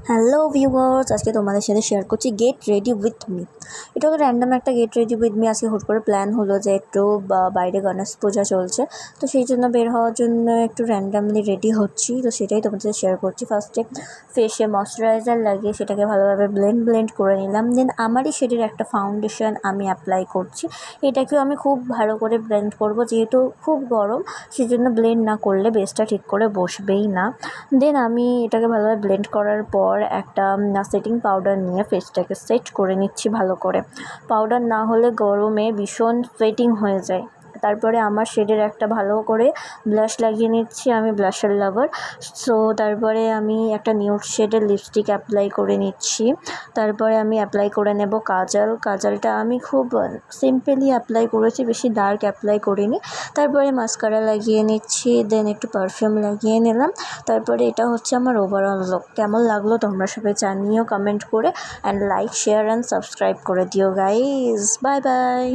Hello viewers, আজকে তোমাদের সাথে শেয়ার করছি গেট রেডি উইথ মি। এটা তো র্যান্ডাম একটা গেট রেডি উইথ মি। আজকে হুট করে প্ল্যান হলো যে একটু বাইরে গণেশ পূজা চলছে, তো সেই জন্য বের হওয়ার জন্য একটু র্যান্ডামলি রেডি হচ্ছি। তো সেটাই তোমাদের সাথে শেয়ার করছি। ফার্স্টে ফেসে ময়শ্চারাইজার লাগিয়ে সেটাকে ভালোভাবে ব্লেন্ড করে নিলাম। দেন আমারই শেডের একটা ফাউন্ডেশন আমি অ্যাপ্লাই করছি। এটাকেও আমি খুব ভালো করে ব্লেন্ড করব, যেহেতু খুব গরম সেই জন্য ব্লেন্ড না করলে বেসটা ঠিক করে বসবেই না। দেন আমি এটাকে ভালোভাবে ব্লেন্ড করার পর একটা সেটিং পাউডার নিয়ে ফেসটাকে সেট করে নিচ্ছি ভালো করে। পাউডার না হলে গরমে ভীষণ সোয়েটিং হয়ে যায়। তারপরে আমার শেডের একটা ভালো করে ব্লাশ লাগিয়ে নিচ্ছি, আমি ব্লাশার লাভার। সো তারপরে আমি একটা নিউড শেডের লিপস্টিক অ্যাপ্লাই করে নিচ্ছি। তারপরে আমি অ্যাপ্লাই করে নেব কাজলটা আমি খুব সিম্পলি অ্যাপ্লাই করেছি, বেশি ডার্ক অ্যাপ্লাই করিনি। তারপরে মাস্কারা লাগিয়ে নিচ্ছি, দেন একটু পারফিউম লাগিয়ে নিলাম। তারপরে এটা হচ্ছে আমার ওভারঅল লুক। কেমন লাগলো তোমরা সবাই জানিও কমেন্ট করে, and like, share and subscribe করে দিও গাইজ। Bye bye.